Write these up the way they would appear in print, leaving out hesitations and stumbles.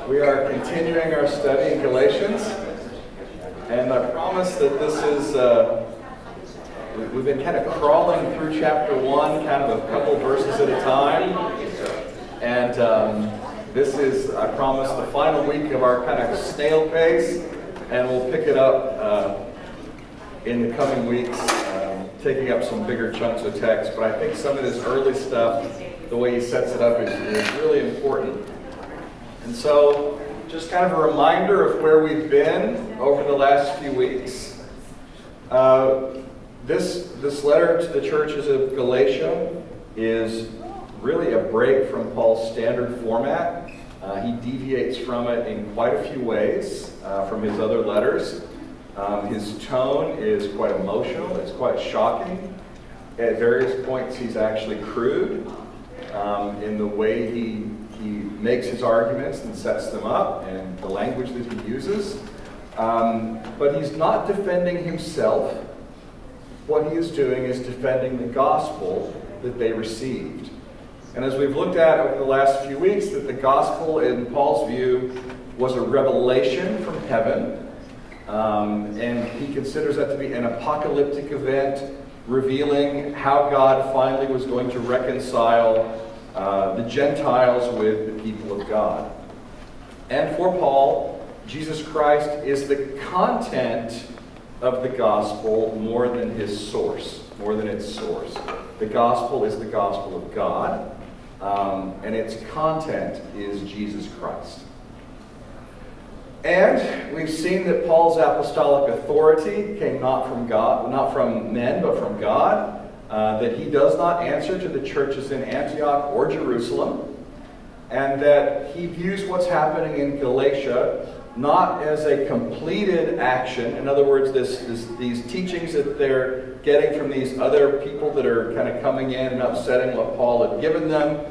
We are continuing our study in Galatians, and I promise that this is, we've been kind of crawling through chapter 1, kind of a couple verses at a time, and this is, I promise, the final week of our kind of snail pace, and we'll pick it up in the coming weeks, taking up some bigger chunks of text, but I think some of this early stuff, the way he sets it up is really important. And so, just kind of a reminder of where we've been over the last few weeks. This letter to the churches of Galatia is really a break from Paul's standard format. He deviates from it in quite a few ways from his other letters. His tone is quite emotional. It's quite shocking. At various points, he's actually crude in the way he makes his arguments and sets them up and the language that he uses. But he's not defending himself. What he is doing is defending the gospel that they received. And as we've looked at over the last few weeks, that the gospel, in Paul's view, was a revelation from heaven. And he considers that to be an apocalyptic event, revealing how God finally was going to reconcile the Gentiles with the people of God. And for Paul, Jesus Christ is the content of the gospel more than his source, more than its source. The gospel is the gospel of God, and its content is Jesus Christ. And we've seen that Paul's apostolic authority came not from God, not from men, but from God. That he does not answer to the churches in Antioch or Jerusalem, and that he views what's happening in Galatia not as a completed action. In other words, these teachings that they're getting from these other people that are kind of coming in and upsetting what Paul had given them,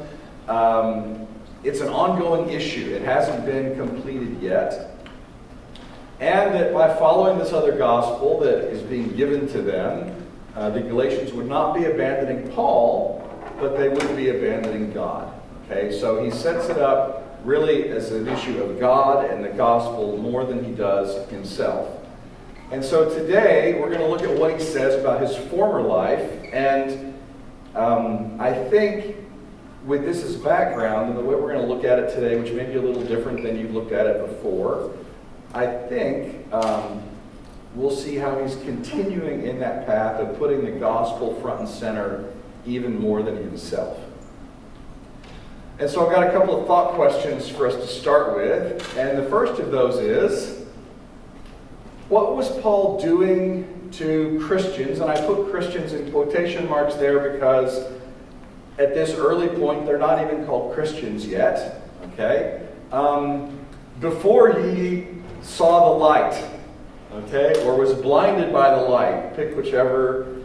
it's an ongoing issue. It hasn't been completed yet. And that by following this other gospel that is being given to them, the Galatians would not be abandoning Paul, but they would be abandoning God. Okay, so he sets it up really as an issue of God and the gospel more than he does himself. And so today we're going to look at what he says about his former life, and I think with this as background and the way we're going to look at it today, which may be a little different than you've looked at it before, I think we'll see how he's continuing in that path of putting the gospel front and center even more than himself. And so I've got a couple of thought questions for us to start with. And the first of those is, what was Paul doing to Christians? And I put Christians in quotation marks there because at this early point, they're not even called Christians yet. Okay? Before he saw the light. Okay, or was blinded by the light. Pick whichever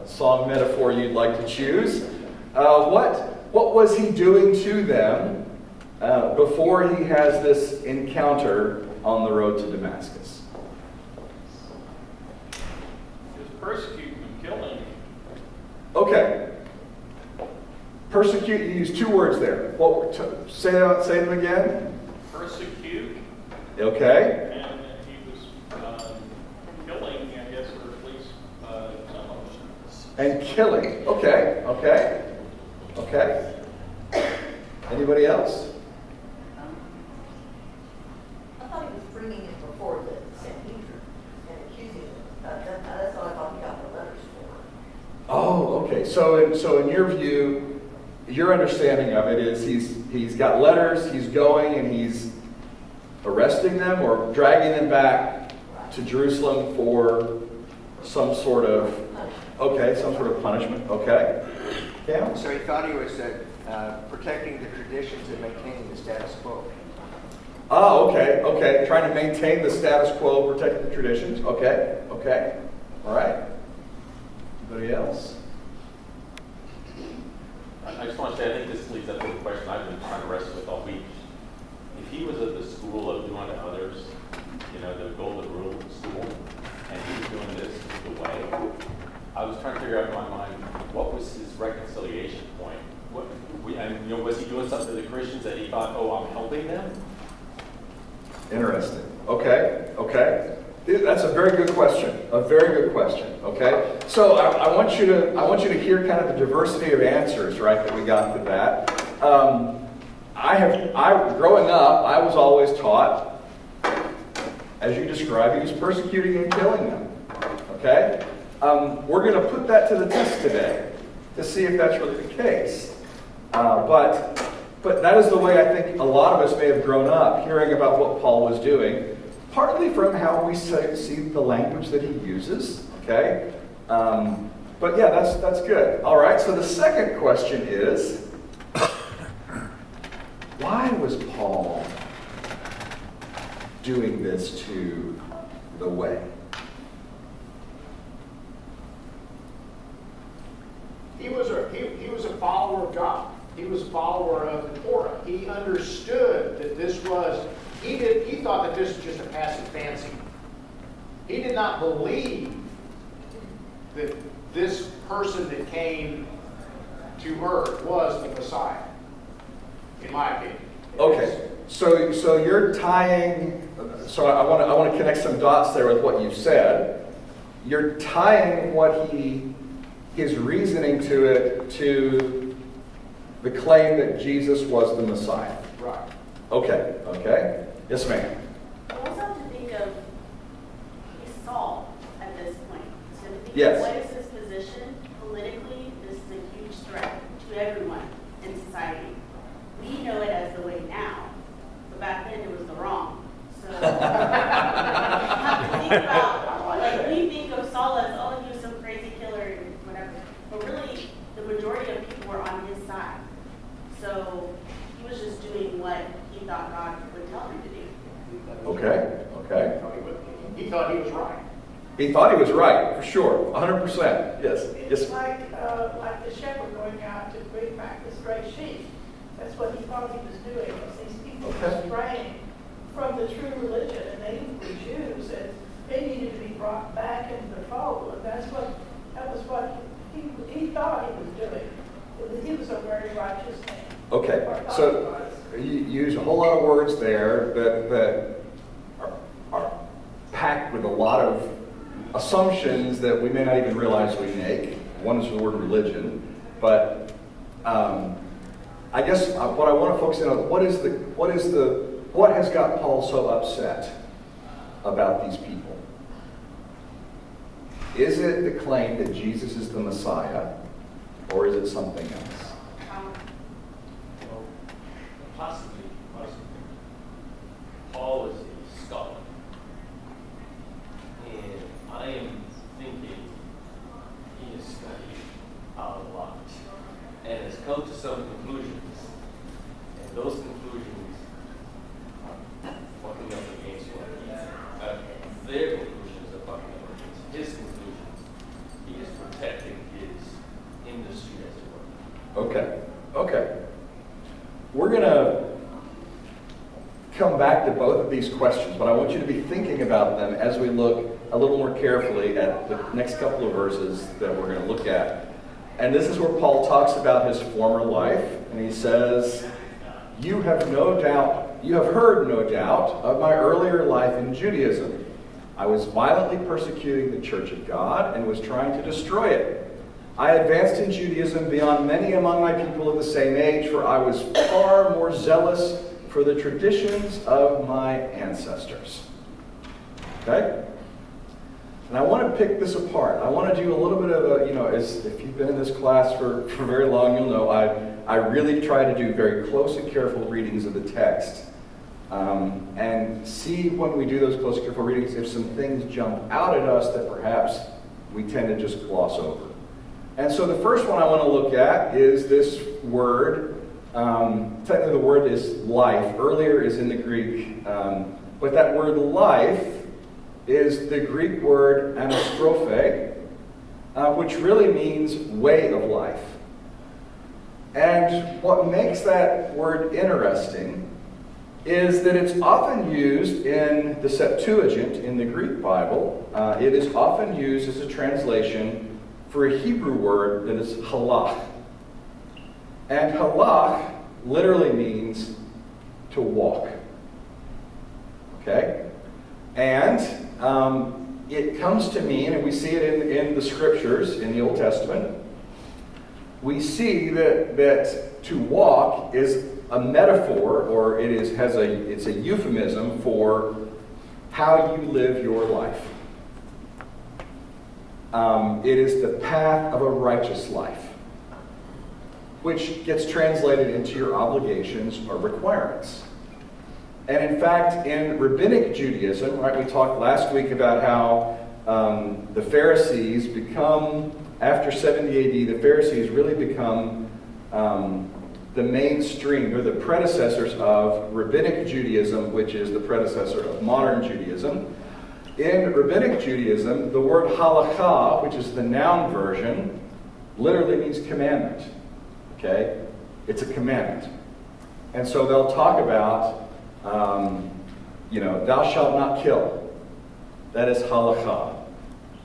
song metaphor you'd like to choose. What was he doing to them before he has this encounter on the road to Damascus? He was persecuting and killing. Okay. Persecute, you used two words there. Say them again. Persecute. Okay. And killing. Okay. Anybody else? I thought he was bringing it before the Sanhedrin and accusing them. That's what I thought he got the letters for. Oh, okay. So in your view, your understanding of it is he's got letters, he's going and he's arresting them or dragging them back to Jerusalem for some sort of punishment. Okay. Cam? So he thought he was protecting the traditions and maintaining the status quo. Oh, okay. Trying to maintain the status quo, protecting the traditions. Okay. All right. Anybody else? I just want to say, I think this leads up to the question I've been trying to wrestle with all week. If he was at the school of doing to others, the golden rule school, and he was doing this the way, I was trying to figure out in my mind, what was his reconciliation point? Was he doing something to the Christians that he thought, I'm helping them? Interesting. Okay. That's a very good question. A very good question. Okay. So I want you to hear kind of the diversity of answers, right, that we got to that. Growing up, I was always taught, as you described, he was persecuting and killing them. Okay. We're going to put that to the test today to see if that's really the case. But that is the way I think a lot of us may have grown up, hearing about what Paul was doing, partly from how we see the language that he uses, okay? But yeah, that's good. All right, so the second question is, why was Paul doing this to the way? He was a follower of God. He was a follower of the Torah. He understood that this was, he thought that this was just a passing fancy. He did not believe that this person that came to earth was the Messiah, in my opinion. Okay, so you're tying, so I want to connect some dots there with what you said. You're tying his reasoning to it to the claim that Jesus was the Messiah. Right. Okay. Yes, ma'am. I also have to think of he's Saul at this point. So to think Yes. of what is his position politically, this is a huge threat to everyone in society. We know it as the way now, but back then it was the wrong. So you have to think about, like, we think of Saul as, oh, he was some crazy killer and whatever, but really the majority of people were on his side. So he was just doing what he thought God would tell him to do. Okay. He thought he was right. He thought he was right, for sure. 100%. Yes. It's like the shepherd going out to bring back the stray sheep. That's what he thought he was doing. Was these people were straying from the true religion, and they were Jews, and they needed to be brought back into the fold. And that was what he thought he was doing. He was a very righteous man. Okay, so you use a whole lot of words there that are packed with a lot of assumptions that we may not even realize we make. One is the word religion, but I guess what I want to focus in on, what has got Paul so upset about these people? Is it the claim that Jesus is the Messiah, or is it something else? Well, possibly. Paul is a scholar. And I am thinking he has studied a lot and has come to some conclusions. And those conclusions are fucking up against their conclusions are fucking up against his conclusions. He is protecting his industry, as it were. Okay. We're going to come back to both of these questions, but I want you to be thinking about them as we look a little more carefully at the next couple of verses that we're going to look at. And this is where Paul talks about his former life, and he says, you have heard, no doubt, of my earlier life in Judaism. I was violently persecuting the church of God and was trying to destroy it. I advanced in Judaism beyond many among my people of the same age, for I was far more zealous for the traditions of my ancestors. Okay? And I want to pick this apart. I want to do a little bit of a, if you've been in this class for very long, you'll know I really try to do very close and careful readings of the text. And see when we do those close and careful readings if some things jump out at us that perhaps we tend to just gloss over. And so the first one I want to look at is this word. Technically the word is life. Earlier is in the Greek. But that word life is the Greek word anastrophe, which really means way of life. And what makes that word interesting is that it's often used in the Septuagint in the Greek Bible. It is often used as a translation for a Hebrew word that is halach. And halach literally means to walk. Okay? And it comes to mean, and we see it in the scriptures in the Old Testament, we see that to walk is a metaphor, or it's a euphemism for how you live your life. It is the path of a righteous life, which gets translated into your obligations or requirements. And in fact, in Rabbinic Judaism, right, we talked last week about how the Pharisees become, after 70 AD, the Pharisees really become the mainstream. They're the predecessors of Rabbinic Judaism, which is the predecessor of modern Judaism. In Rabbinic Judaism, the word halakha, which is the noun version, literally means commandment. Okay? It's a commandment. And so they'll talk about, thou shalt not kill. That is halakha.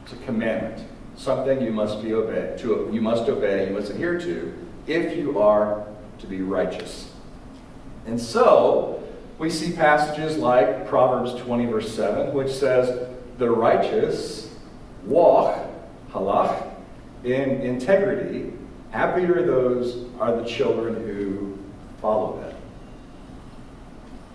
It's a commandment. Something you must obey, you must adhere to, if you are to be righteous. And so, we see passages like Proverbs 20, verse 7, which says, the righteous walk, halach, in integrity. Happy are the children who follow them.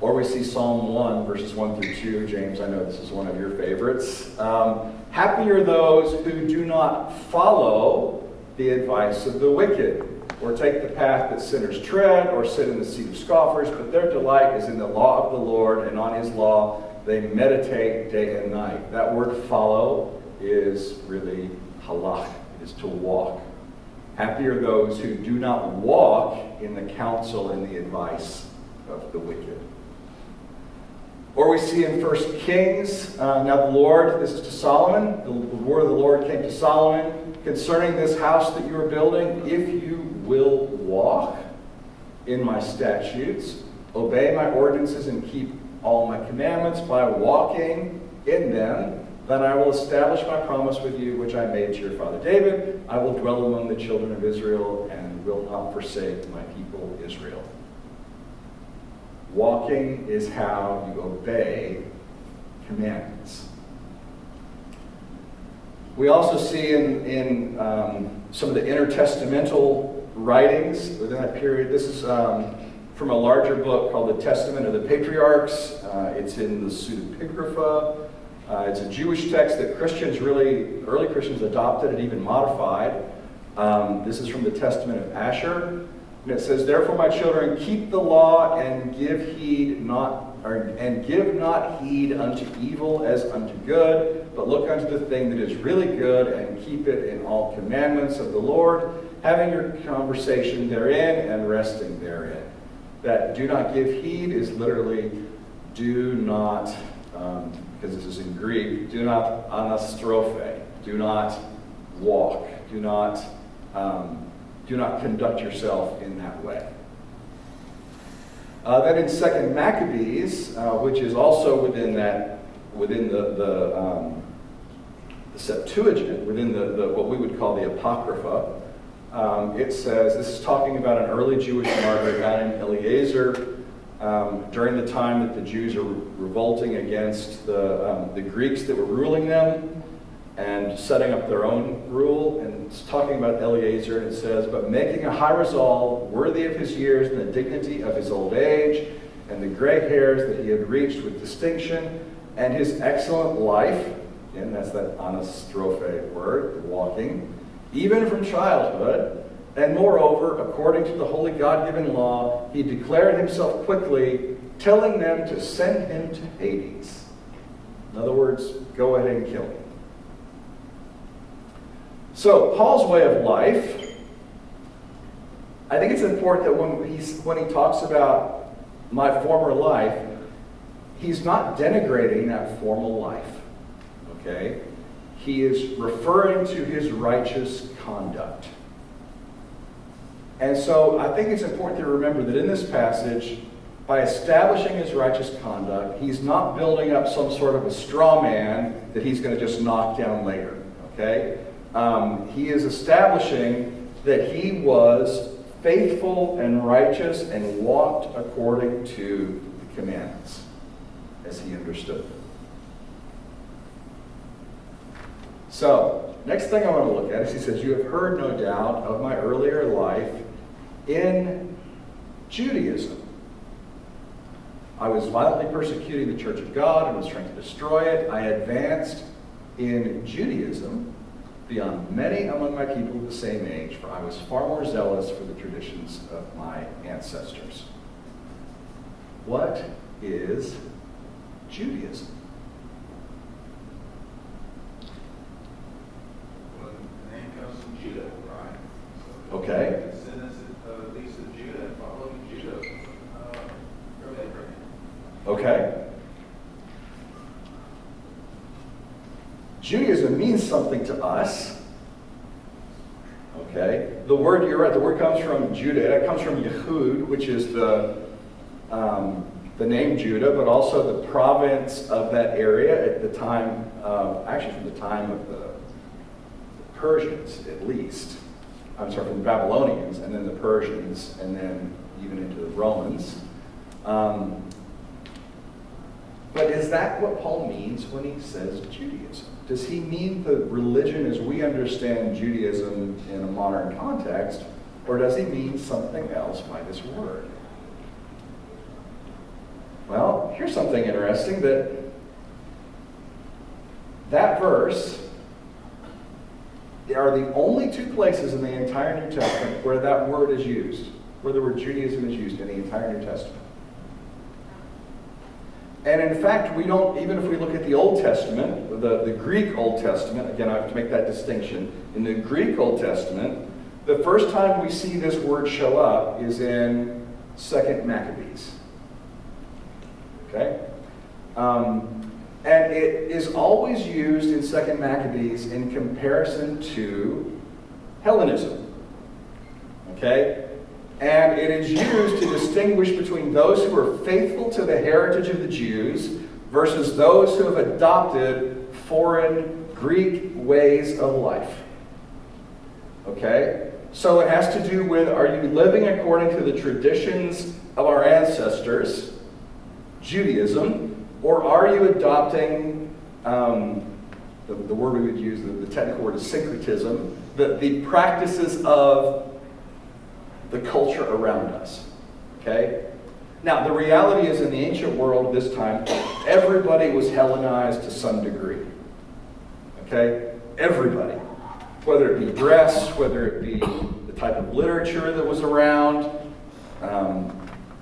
Or we see Psalm 1, verses 1 through 2. James, I know this is one of your favorites. Happy are those who do not follow the advice of the wicked, or take the path that sinners tread, or sit in the seat of scoffers, but their delight is in the law of the Lord, and on his law they meditate day and night. That word follow is really halach. It is to walk. Happy are those who do not walk in the counsel and the advice of the wicked. Or we see in 1 Kings, now the Lord, this is to Solomon, the word of the Lord came to Solomon concerning this house that you are building. If you will walk in my statutes, obey my ordinances, and keep all my commandments by walking in them, then I will establish my promise with you, which I made to your father David. I will dwell among the children of Israel and will not forsake my people Israel. Walking is how you obey commandments. We also see in some of the intertestamental writings within that period. This is from a larger book called the Testament of the Patriarchs. It's in the Pseudepigrapha. It's a Jewish text that early Christians adopted and even modified. This is from the Testament of Asher. And it says, therefore, my children, keep the law and give not heed unto evil as unto good, but look unto the thing that is really good, and keep it in all commandments of the Lord, having your conversation therein and resting therein. That do not give heed is literally do not, because this is in Greek, do not anastrophe, do not walk, do not conduct yourself in that way. Then in 2 Maccabees, which is also within the Septuagint, within the what we would call the Apocrypha, it says, this is talking about an early Jewish martyr, a guy named Eleazar, during the time that the Jews are revolting against the Greeks that were ruling them and setting up their own rule. And it's talking about Eleazar, and it says, but making a high resolve, worthy of his years and the dignity of his old age, and the gray hairs that he had reached with distinction, and his excellent life, and that's that anastrophe word, walking, even from childhood, and moreover, according to the holy God-given law, he declared himself quickly, telling them to send him to Hades. In other words, go ahead and kill him. So, Paul's way of life, I think it's important that when he talks about my former life, he's not denigrating that former life. Okay? He is referring to his righteous conduct. And so I think it's important to remember that in this passage, by establishing his righteous conduct, he's not building up some sort of a straw man that he's going to just knock down later. Okay? He is establishing that he was faithful and righteous and walked according to the commandments. as he understood them. So, next thing I want to look at is he says, you have heard, no doubt, of my earlier life in Judaism. I was violently persecuting the church of God and was trying to destroy it. I advanced in Judaism beyond many among my people of the same age, for I was far more zealous for the traditions of my ancestors. What is Judaism? Well, the name comes from Judah, right? So Okay. descendants of at least of Judah, following Judah from Abraham. Okay. Judaism means something to us. Okay. The word, you're right, the word comes from Judah. It comes from Yehud, which is the name Judah, but also the province of that area at the time, actually from the time of the Persians, at least. I'm sorry, from the Babylonians, and then the Persians, and then even into the Romans. But is that what Paul means when he says Judaism? Does he mean the religion as we understand Judaism in a modern context, or does he mean something else by this word? Well, here's something interesting, that verse are the only two places in the entire New Testament where that word is used, where the word Judaism is used in the entire New Testament. And in fact, we don't, even if we look at the Old Testament, the Greek Old Testament, again, I have to make that distinction. In the Greek Old Testament, the first time we see this word show up is in 2 Maccabees. Okay? And it is always used in 2 Maccabees in comparison to Hellenism. Okay? And it is used to distinguish between those who are faithful to the heritage of the Jews versus those who have adopted foreign Greek ways of life. Okay? So it has to do with, are you living according to the traditions of our ancestors, Judaism, or are you adopting, the word we would use, the technical word is syncretism, the practices of the culture around us, okay? Now, the reality is in the ancient world this time, everybody was Hellenized to some degree, okay? Everybody. Whether it be dress, whether it be the type of literature that was around,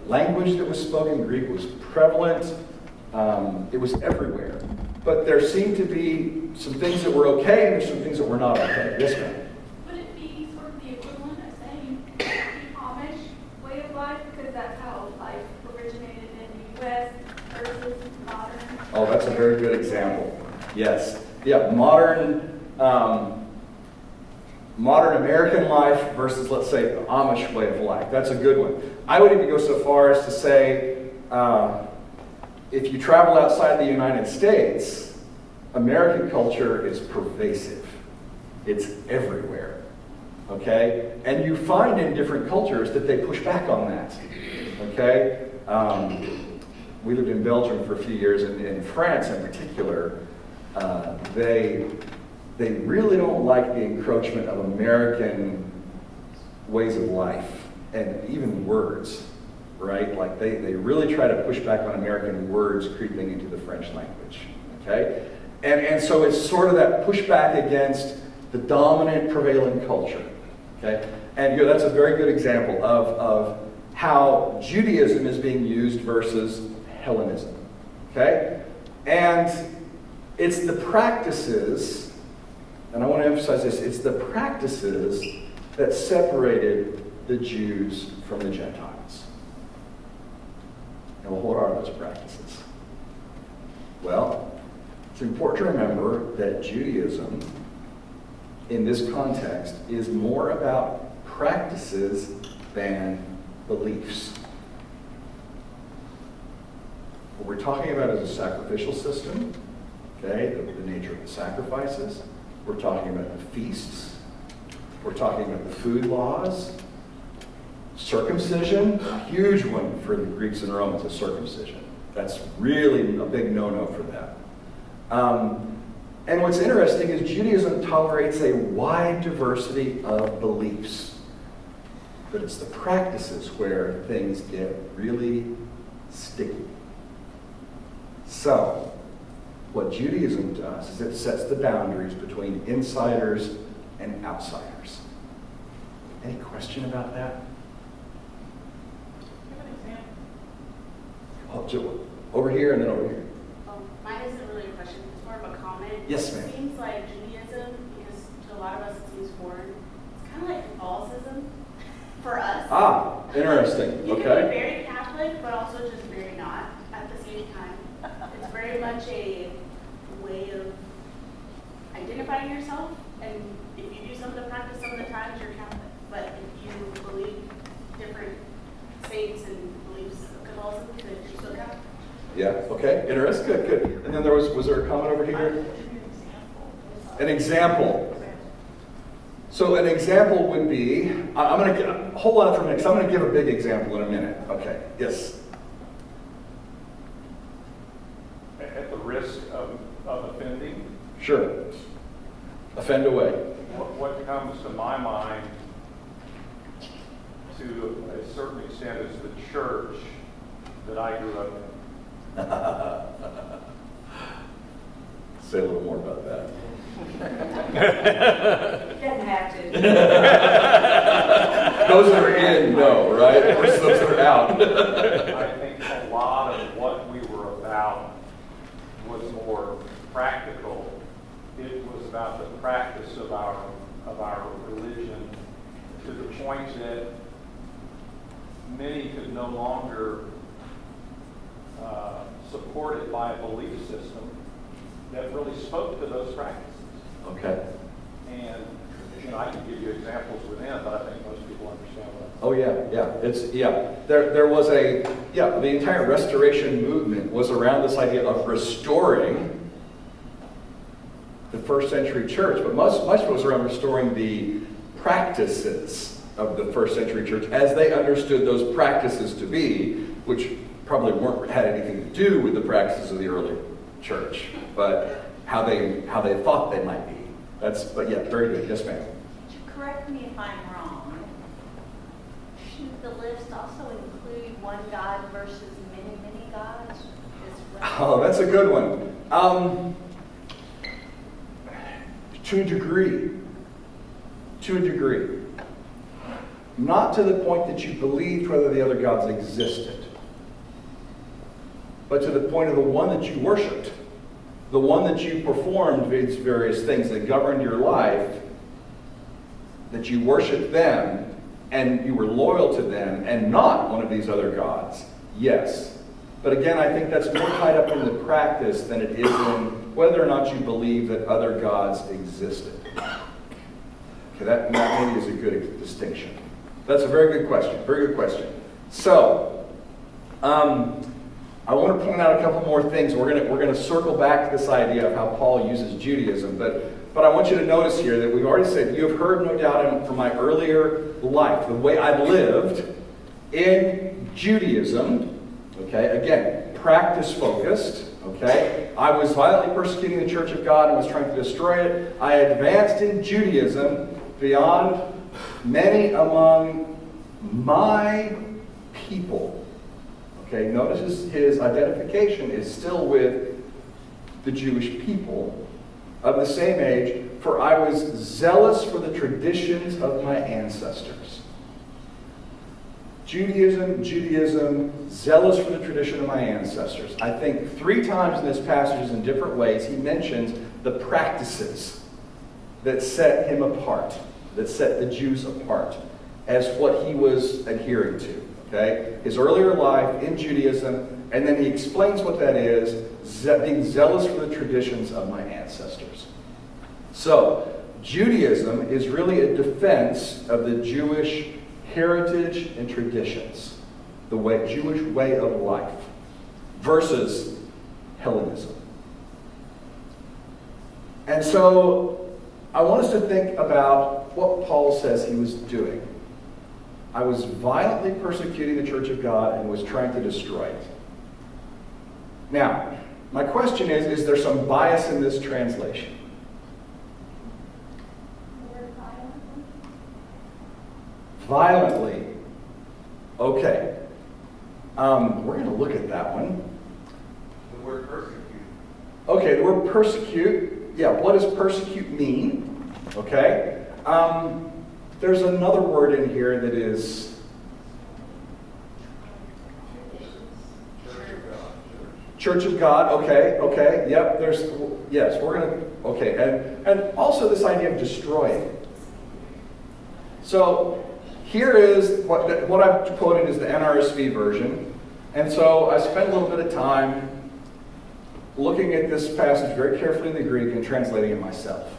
language that was spoken, Greek was prevalent, it was everywhere. But there seemed to be some things that were okay and there's some things that were not okay. Yes, ma'am? Would it be sort of the equivalent of saying the Amish way of life, because that's how life originated in the U.S. versus modern? Oh, that's a very good example. Yes. Yeah, modern American life versus, let's say, the Amish way of life. That's a good one. I would even go so far as to say, if you travel outside the United States, American culture is pervasive. It's everywhere. Okay? And you find in different cultures that they push back on that. Okay? We lived in Belgium for a few years, and in France in particular, they really don't like the encroachment of American ways of life and even words, right? Like they really try to push back on American words creeping into the French language, okay? And so it's sort of that pushback against the dominant prevailing culture, okay? And that's a very good example of how Judaism is being used versus Hellenism, okay? And it's the practices, and I want to emphasize this, it's the practices that separated the Jews from the Gentiles. And what are those practices? Well, it's important to remember that Judaism, in this context, is more about practices than beliefs. What we're talking about is a sacrificial system, okay, the nature of the sacrifices. We're talking about the feasts. We're talking about the food laws. Circumcision, a huge one for the Greeks and Romans, is circumcision. That's really a big no-no for them. And what's interesting is Judaism tolerates a wide diversity of beliefs. But it's the practices where things get really sticky. So, what Judaism does is it sets the boundaries between insiders and outsiders. Any question about that? Oh, over here and then over here. Mine isn't really a question, it's more of a comment. Yes, ma'am. It seems like Judaism, because to a lot of us it seems foreign, it's kind of like Catholicism for us. Ah, interesting. You can be Okay. very Catholic, but also just very not at the same time. It's very much a way of identifying yourself, and if you do some of the practice some of the times, you're Catholic. But if you believe different saints and beliefs of Catholicism, then you're still Catholic. Yeah, okay. Interesting. Good, good. And then was there a comment over here? An example. So an example would be, I'm going to, hold on for a minute, because I'm going to give a big example in a minute. Okay, yes. At the risk of offending, Sure. Offend away. what comes to my mind to a certain extent is the church that I grew up in. Say a little more about that. Doesn't have to. Those that are in, no, right? Versus those that are out. I think a lot of what we were about was more practical. It was about the practice of our religion, to the point that many could no longer support it by a belief system that really spoke to those practices. Okay. And I can give you examples within, but I think most people understand what I'm saying. Oh yeah. There was the entire Restoration movement was around this idea of restoring the first century church, but much of it was around restoring the practices of the first century church as they understood those practices to be, which probably had anything to do with the practices of the early church, but how they thought they might be. But yeah, very good. Yes, ma'am. Correct me if I'm wrong. Should the list also include one God versus many, many gods as well? Oh, that's a good one. To a degree. Not to the point that you believed whether the other gods existed, but to the point of the one that you worshipped, the one that you performed these various things that governed your life, that you worshiped them, and you were loyal to them, and not one of these other gods. Yes. But again, I think that's more tied up in the practice than it is in whether or not you believe that other gods existed. Okay, that maybe is a good distinction. That's a very good question. Very good question. So, I want to point out a couple more things. We're going to circle back to this idea of how Paul uses Judaism, but I want you to notice here that we've already said, you have heard no doubt from my earlier life, the way I lived in Judaism. Okay, again, practice focused. Okay, I was violently persecuting the Church of God and was trying to destroy it. I advanced in Judaism beyond many among my people. Okay, notice his identification is still with the Jewish people of the same age, for I was zealous for the traditions of my ancestors. Judaism, zealous for the tradition of my ancestors. I think 3 times in this passage in different ways he mentions the practices that set him apart, that set the Jews apart as what he was adhering to. Okay? His earlier life in Judaism, and then he explains what that is, being zealous for the traditions of my ancestors. So, Judaism is really a defense of the Jewish heritage and traditions, the Jewish way of life, versus Hellenism. And so, I want us to think about what Paul says he was doing. I was violently persecuting the Church of God and was trying to destroy it. Now, my question is there some bias in this translation? The word violently. Violently. Okay. We're going to look at that one. The word persecute. Okay, the word persecute. Yeah, what does persecute mean? Okay. There's another word in here that is Church of God. Okay. Yep, we're going to, okay. And also this idea of destroying. So here is what I've quoted is the NRSV version. And so I spent a little bit of time looking at this passage very carefully in the Greek and translating it myself.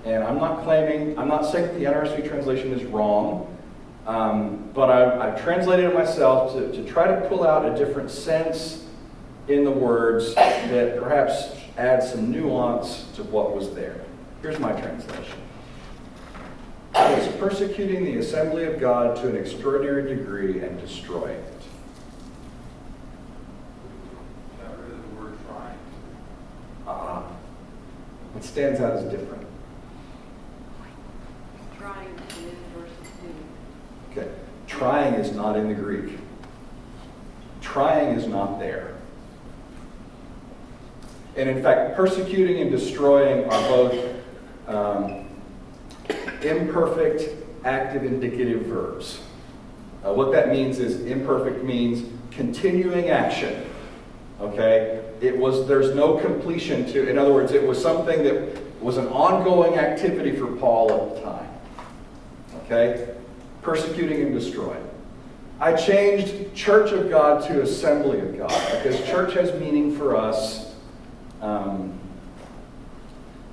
And I'm not saying that the NRSV translation is wrong, but I've translated it myself to try to pull out a different sense in the words that perhaps adds some nuance to what was there. Here's my translation. It is persecuting the assembly of God to an extraordinary degree and destroying it. Got rid of the word trying. What stands out as different? Trying to do versus doing. Okay. Trying is not in the Greek. Trying is not there. And in fact, persecuting and destroying are both imperfect, active, indicative verbs. What that means is imperfect means continuing action. Okay? There's no completion to, in other words, it was something that was an ongoing activity for Paul at the time. Okay? Persecuting and destroying. I changed Church of God to Assembly of God because church has meaning for us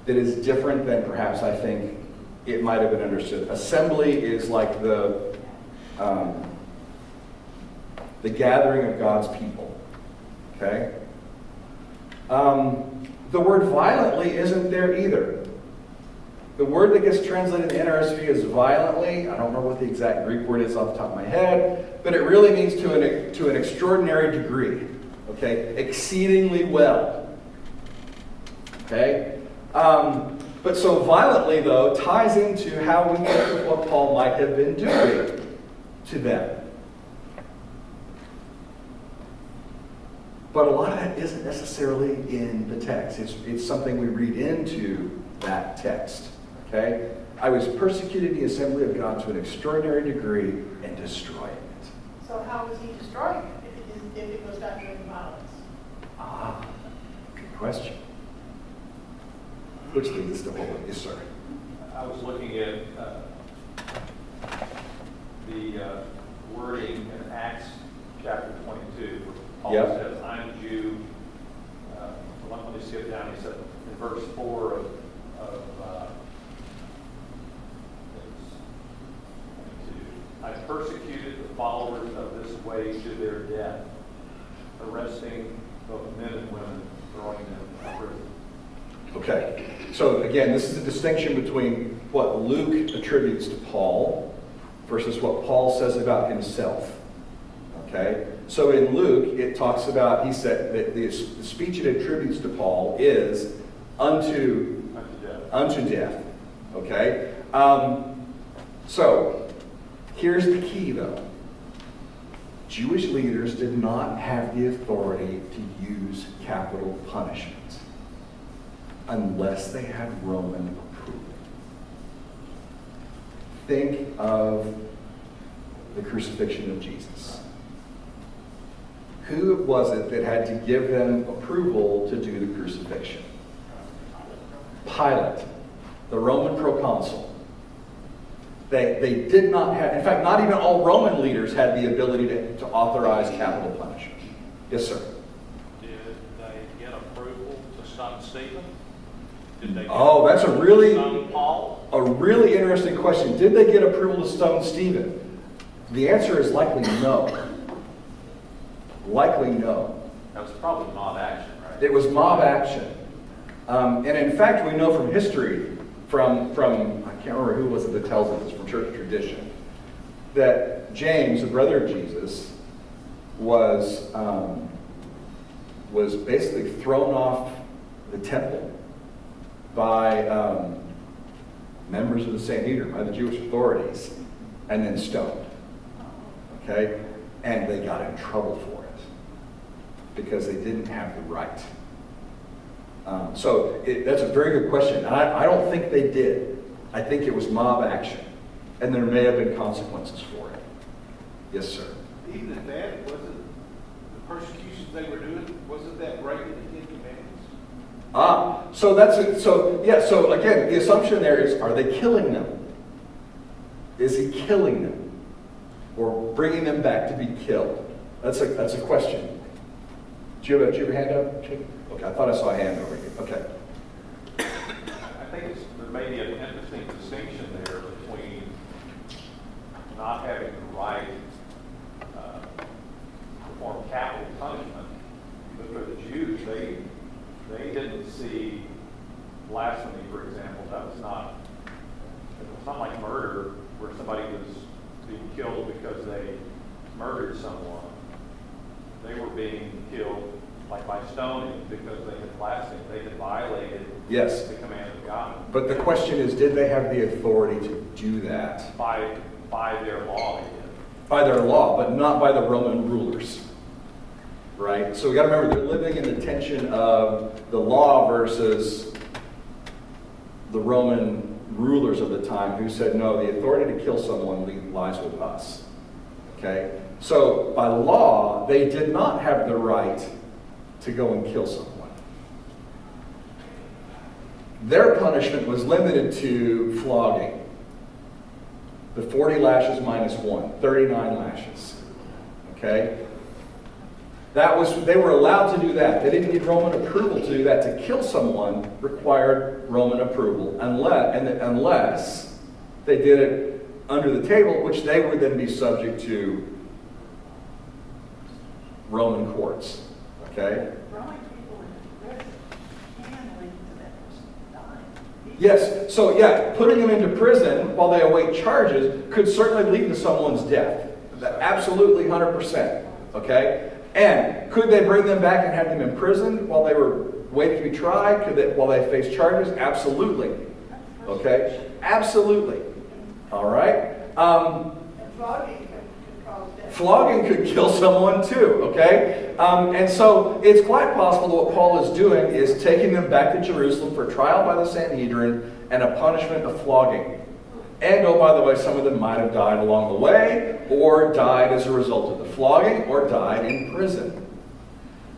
that is different than perhaps I think it might have been understood. Assembly is like the gathering of God's people. Okay? The word violently isn't there either. The word that gets translated in the NRSV is violently. I don't remember what the exact Greek word is off the top of my head, but it really means to an extraordinary degree. Okay? Exceedingly well. Okay? But so violently, though, ties into how we think of what Paul might have been doing to them. But a lot of that isn't necessarily in the text. It's something we read into that text. Okay? I was persecuting the assembly of God to an extraordinary degree and destroying it. So how was he destroying it if it was not during violence? Good question. Which leads us to hold it. Yes, sir. I was looking at the wording in Acts chapter 22. Paul Yep. says, I'm a Jew. Let me skip down. He said in verse 4 of 22, I persecuted the followers of this way to their death, arresting both men and women, throwing them in prison. Okay. So again, this is the distinction between what Luke attributes to Paul versus what Paul says about himself. Okay? So in Luke, it talks about, he said that the speech it attributes to Paul is unto death. Okay? So, here's the key though. Jewish leaders did not have the authority to use capital punishment unless they had Roman approval. Think of the crucifixion of Jesus. Who was it that had to give them approval to do the crucifixion? Pilate, the Roman proconsul. They did not have, in fact, not even all Roman leaders had the ability to authorize capital punishment. Yes, sir. Did they get approval to stone Stephen? Did they That's stone Paul? a really interesting question. Did they get approval to stone Stephen? The answer is likely no. Likely no. That was probably mob action, right? It was mob action. And in fact, we know from history, from I can't remember who was it that tells us this, from church tradition, that James, the brother of Jesus, was was basically thrown off the temple by members of the Sanhedrin, by the Jewish authorities, and then stoned. Okay? And they got in trouble for it because they didn't have the right. That's a very good question. And I don't think they did. I think it was mob action. And there may have been consequences for it. Yes, sir. Even if that wasn't the persecutions they were doing, wasn't that breaking the Ten Commandments? So again, the assumption there is, are they killing them? Is he killing them? Or bringing them back to be killed? That's a question. Do you have your hand up? Okay, I thought I saw a hand over here. Okay. I think there may be an interesting distinction there between not having the right to perform capital punishment, but for the Jews, they didn't see blasphemy, for example. It's not like murder, where somebody was being killed because they murdered someone. They were being killed like by stoning because they had blasphemed. They had violated the command of God. But the question is, did they have the authority to do that? By their law, they did. By their law, but not by the Roman rulers. Right? So we got to remember, they're living in the tension of the law versus the Roman rulers of the time who said, no, the authority to kill someone lies with us. Okay? So by law, they did not have the right to go and kill someone. Their punishment was limited to flogging. The 40 lashes minus 1, 39 lashes. Okay? They were allowed to do that. They didn't need Roman approval to do that. To kill someone required Roman approval, unless they did it under the table, which they would then be subject to Roman courts. Okay? Throwing people into prison can lead to that person dying. Yes. So yeah, putting them into prison while they await charges could certainly lead to someone's death. Absolutely, 100%. Okay? And could they bring them back and have them imprisoned while they were waiting to be tried? While they face charges? Absolutely. Okay? Absolutely. All right? And flogging can cause death. Flogging could kill someone too, okay? And so it's quite possible that what Paul is doing is taking them back to Jerusalem for trial by the Sanhedrin and a punishment of flogging. And oh, by the way, some of them might have died along the way, or died as a result of the flogging, or died in prison.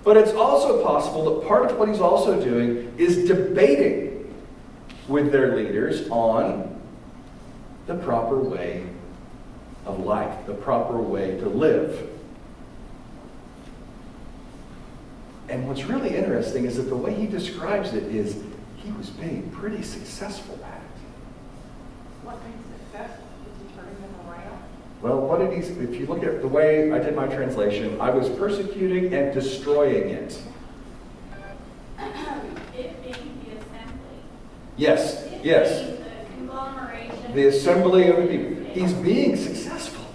But it's also possible that part of what he's also doing is debating with their leaders on the proper way of life, the proper way to live. And what's really interesting is that the way he describes it is he was being pretty successful at it. What makes successful? Is he turning them around? Well, if you look at the way I did my translation, I was persecuting and destroying it. It being the assembly. Yes, It yes. being the conglomeration. The assembly of the people. He's being successful.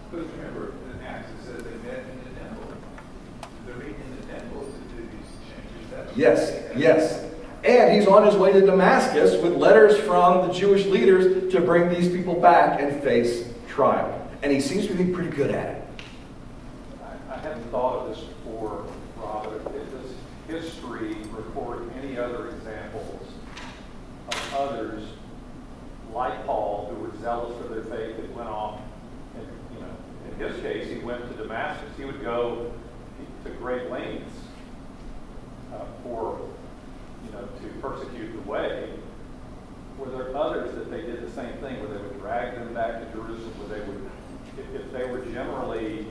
But remember, in Acts it says they met in the temple. They're meeting in the temple to do these changes. Yes. And he's on his way to Damascus with letters from the Jewish leaders to bring these people back and face trial. And he seems to be pretty good at it. I hadn't thought of this before, Rob, but does history record any other examples of others like Paul who were zealous for their faith that went off, and, in his case, he went to Damascus. He would go to great lengths to persecute the way. Were there others that they did the same thing, where they would drag them back to Jerusalem, where they would, if they were generally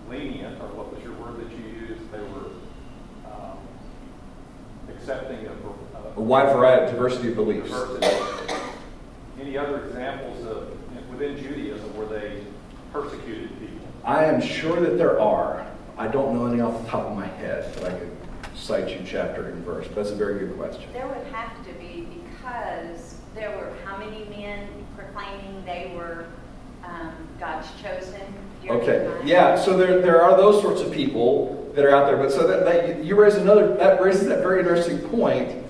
lenient, or what was your word that you used, they were accepting of A wide variety of diversity of beliefs. diversity. Any other examples of within Judaism where they persecuted people? I am sure that there are. I don't know any off the top of my head, but I could cite you chapter and verse. But that's a very good question. There would have to be, because there were how many men proclaiming they were God's chosen. Your Okay, time. yeah, so there are those sorts of people that are out there, but so that you raise that raises that very interesting point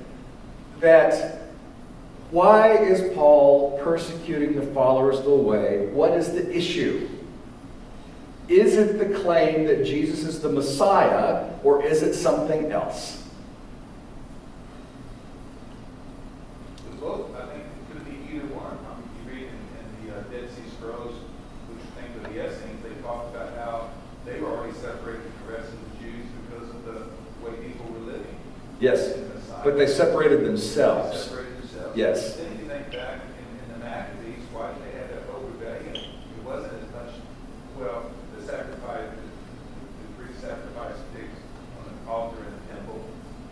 that why is Paul persecuting the followers of the way? What is the issue? Is it the claim that Jesus is the Messiah, or is it something else? Both, I think it could be either one. You read in the Dead Sea Scrolls, which things of the Essenes, they talk about how they were already separated from the rest of the Jews because of the way people were living. Yes, but they separated themselves. They separated themselves. Yes. Then if you think back in the Maccabees, why did they have that whole rebellion? It wasn't as much, well, the sacrifice, the priest sacrificed pigs on the altar in the temple,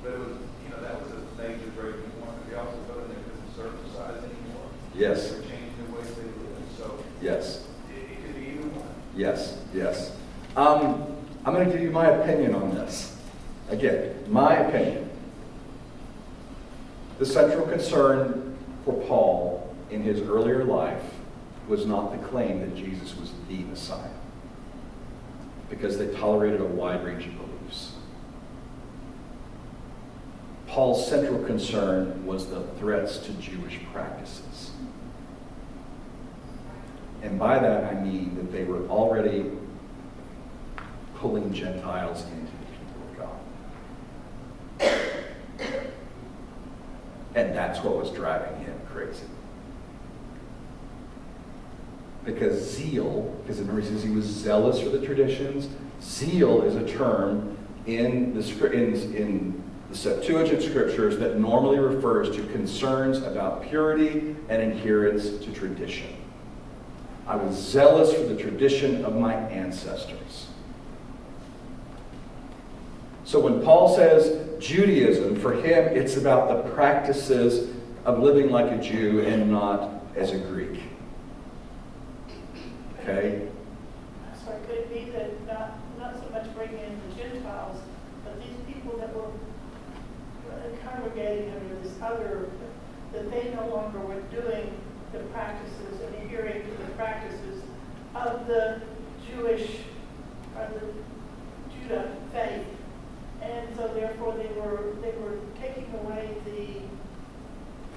but it was, that was a major breaking point. But they also felt they couldn't circumcise anymore. Yes. They were changing the ways they lived. So Yes. it could be either one. Yes, yes. I'm going to give you my opinion on this. Again, my opinion. The central concern for Paul in his earlier life was not the claim that Jesus was the Messiah, because they tolerated a wide range of beliefs. Paul's central concern was the threats to Jewish practices. And by that I mean that they were already pulling Gentiles into the people of God. And that's what was driving him crazy. Because zeal, because remember he says he was zealous for the traditions. Zeal is a term in the Septuagint scriptures that normally refers to concerns about purity and adherence to tradition. I was zealous for the tradition of my ancestors. So when Paul says Judaism, for him it's about the practices of living like a Jew and not as a Greek. Okay? So it could be that not so much bringing in the Gentiles, but these people that were congregating under this other, that they no longer were doing the practices and adhering to the practices of the Jewish or the Judah faith. And so therefore they were taking away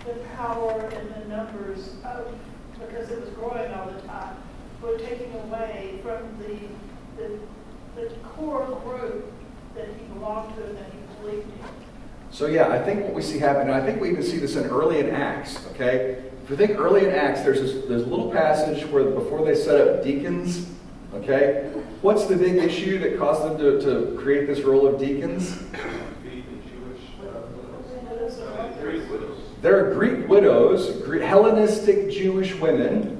the power and the numbers of, because it was growing all the time, were taking away from the core group that he belonged to and that he believed in. So yeah, I think what we see happen, and I think we even see this early in Acts, okay? If you think early in Acts, there's a little passage where before they set up deacons, okay? What's the big issue that caused them to create this role of deacons? There are Greek widows, Hellenistic Jewish women,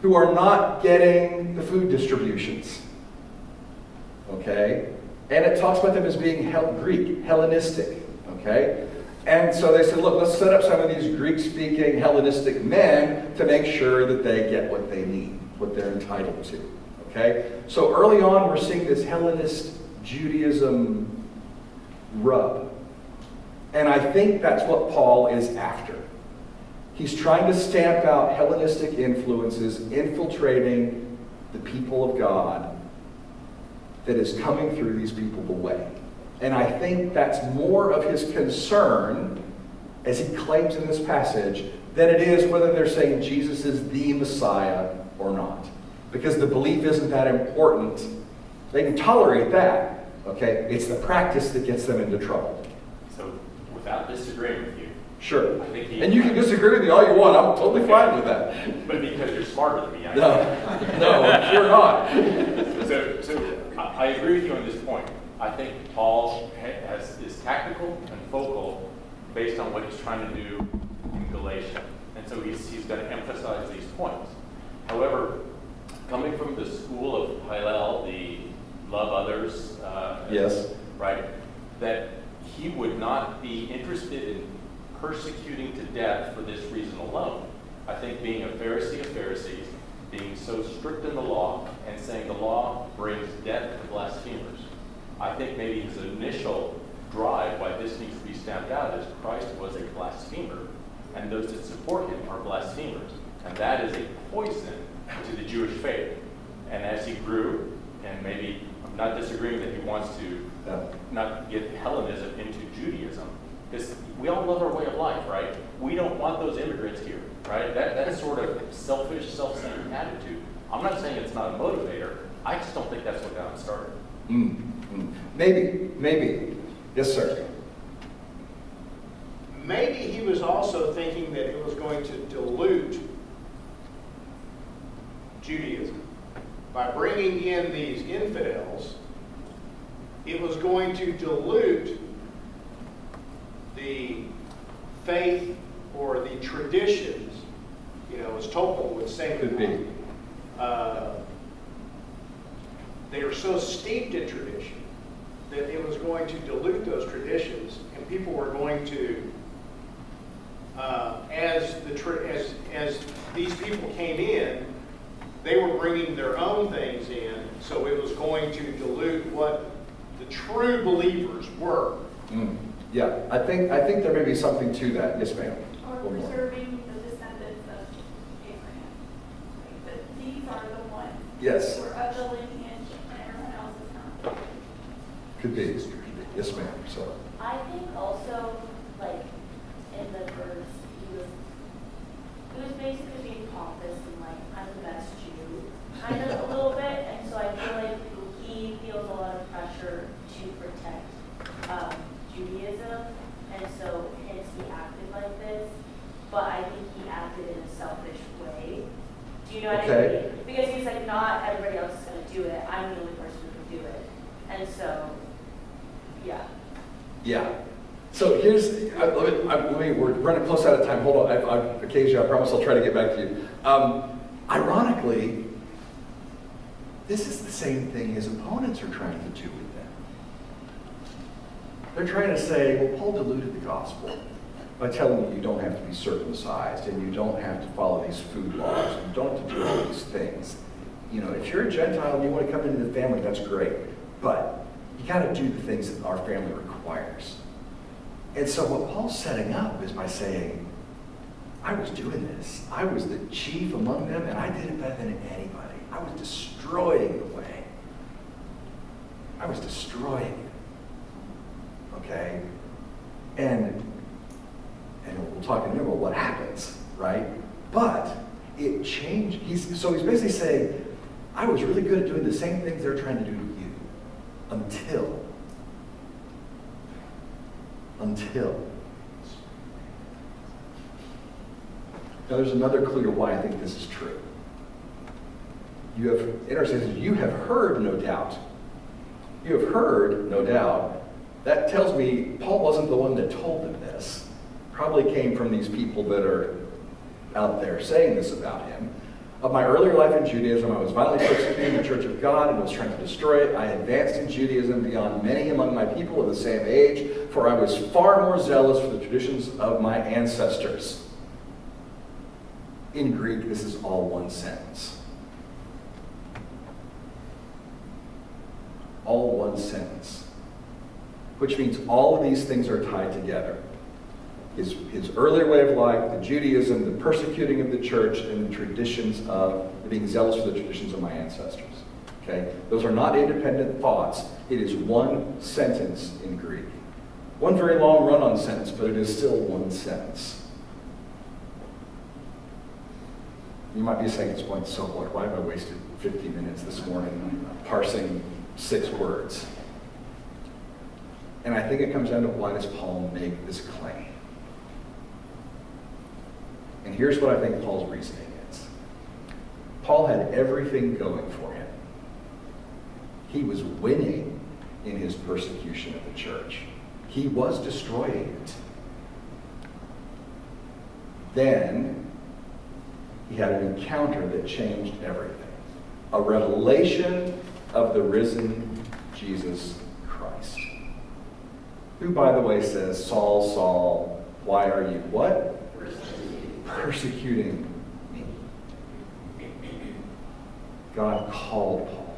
who are not getting the food distributions. Okay? And it talks about them as being Greek, Hellenistic. Okay? And so they said, look, let's set up some of these Greek-speaking Hellenistic men to make sure that they get what they need, what they're entitled to. Okay? So early on, we're seeing this Hellenist Judaism rub. And I think that's what Paul is after. He's trying to stamp out Hellenistic influences infiltrating the people of God that is coming through these people the way. And I think that's more of his concern, as he claims in this passage, than it is whether they're saying Jesus is the Messiah or not. Because the belief isn't that important. They can tolerate that. Okay? It's the practice that gets them into trouble. So, without disagreeing with you, Sure. I think And you can disagree with me all you want. I'm totally fine with that. But because you're smarter than me, I No, you're not. So I agree with you on this point. I think Paul is tactical and focal based on what he's trying to do in Galatia. And so he's going to emphasize these points. However, coming from the school of Hillel, the love others, Yes. right, that he would not be interested in persecuting to death for this reason alone. I think being a Pharisee of Pharisees, being so strict in the law, and saying the law brings death to blasphemers. I think maybe his initial drive why this needs to be stamped out is Christ was a blasphemer, and those that support him are blasphemers. And that is a poison to the Jewish faith. And as he grew, and maybe I'm not disagreeing that he wants to not get Hellenism into Judaism, because we all love our way of life, right? We don't want those immigrants here, right? That sort of selfish, self-centered attitude. I'm not saying it's not a motivator. I just don't think that's what got him started. Maybe. Yes, sir. Maybe he was also thinking that it was going to dilute Judaism. By bringing in these infidels, it was going to dilute the faith or the traditions, as Topol would say. Could be. They are so steeped in tradition that it was going to dilute those traditions, and people were going to, as these people came in, they were bringing their own things in, so it was going to dilute what the true believers were. Yeah, I think there may be something to that. Yes, ma'am. Or preserving the descendants of Abraham. But these are the ones Yes. who are of the lineage and everyone else is not. Could be. Yes, ma'am. So. I think also, like, in the verse, he was basically being pompous and like, I'm the best Jew, kind of a little bit, and so I feel like he feels a lot of pressure to protect Judaism, and so hence he acted like this, but I think he acted in a selfish way. Do you know what I mean? Because he's like, not everybody else is going to do it, I'm the only person who can do it, and so, yeah. Yeah. So here's, we're running close out of time. Hold on, occasionally I promise I'll try to get back to you. Ironically, this is the same thing his opponents are trying to do with them. They're trying to say, well, Paul diluted the gospel by telling you don't have to be circumcised and you don't have to follow these food laws and you don't have to do all these things. If you're a Gentile and you want to come into the family, that's great. But you got to do the things that our family requires. And so what Paul's setting up is by saying, I was doing this. I was the chief among them, and I did it better than anybody. I was destroying the way. I was destroying it. Okay? And we'll talk in a minute about what happens, right? But it changed. He's basically saying, I was really good at doing the same things they're trying to do to you until. Now there's another clue to why I think this is true. You have heard, no doubt. You have heard, no doubt. That tells me Paul wasn't the one that told them this. Probably came from these people that are out there saying this about him. Of my earlier life in Judaism, I was violently persecuting the church of God and was trying to destroy it. I advanced in Judaism beyond many among my people of the same age, for I was far more zealous for the traditions of my ancestors. In Greek, this is all one sentence. All one sentence. Which means all of these things are tied together. His earlier way of life, the Judaism, the persecuting of the church, and the traditions of being zealous for the traditions of my ancestors. Okay? Those are not independent thoughts. It is one sentence in Greek. One very long run-on sentence, but it is still one sentence. You might be saying at this point, so what? Why have I wasted 50 minutes this morning parsing 6 words? And I think it comes down to why does Paul make this claim? And here's what I think Paul's reasoning is. Paul had everything going for him. He was winning in his persecution of the church. He was destroying it. Then he had an encounter that changed everything. A revelation of the risen Jesus Christ. Who, by the way, says, Saul, Saul, why are you what? Persecuting me. God called Paul.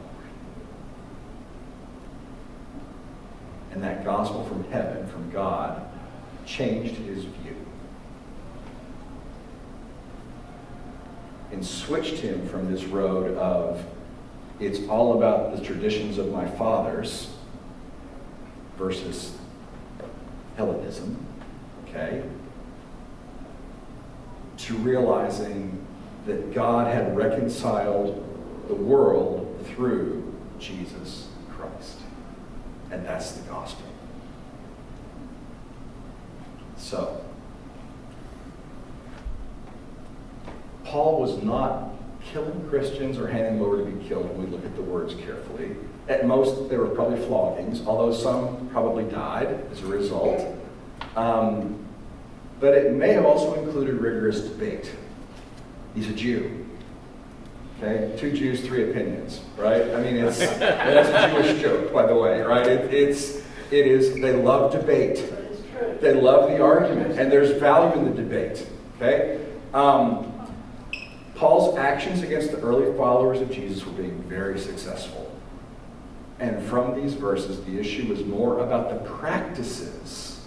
And that gospel from heaven, from God, changed his view. and switched him from this road of it's all about the traditions of my fathers versus Hellenism, okay, to realizing that God had reconciled the world through Jesus Christ. And that's the gospel. So, Paul was not killing Christians or handing them over to be killed when we look at the words carefully. At most, there were probably floggings, although some probably died as a result. But it may have also included rigorous debate. He's a Jew. Okay? 2 Jews, 3 opinions, right? I mean, that's a Jewish joke, by the way, right? It is, they love debate. They love the argument, and there's value in the debate, okay? Paul's actions against the early followers of Jesus were being very successful. And from these verses, the issue was more about the practices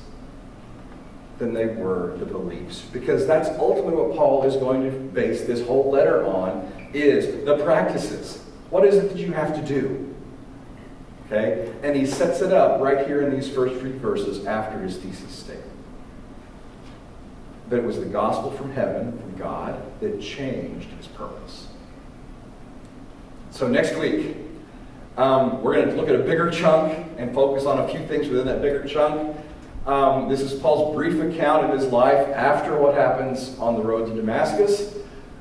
than they were the beliefs. Because that's ultimately what Paul is going to base this whole letter on, is the practices. What is it that you have to do? Okay? And he sets it up right here in these first 3 verses after his thesis statement. That it was the gospel from heaven, from God, that changed his purpose. So next week, we're going to look at a bigger chunk and focus on a few things within that bigger chunk. This is Paul's brief account of his life after what happens on the road to Damascus.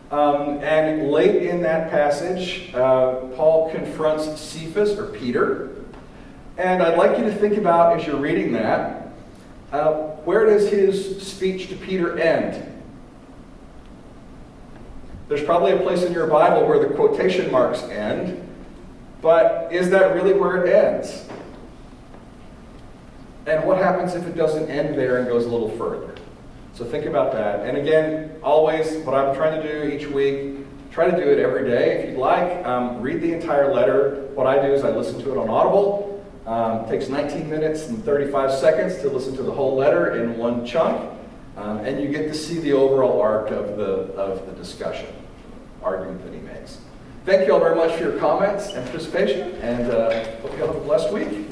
And late in that passage, Paul confronts Cephas, or Peter. And I'd like you to think about, as you're reading that, where does his speech to Peter end? There's probably a place in your Bible where the quotation marks end, but is that really where it ends? And what happens if it doesn't end there and goes a little further? So think about that. And again, always, what I'm trying to do each week, try to do it every day if you'd like. Read the entire letter. What I do is I listen to it on Audible. It takes 19 minutes and 35 seconds to listen to the whole letter in one chunk. And you get to see the overall arc of the discussion, argument that he makes. Thank you all very much for your comments and participation, and hope you all have a blessed week.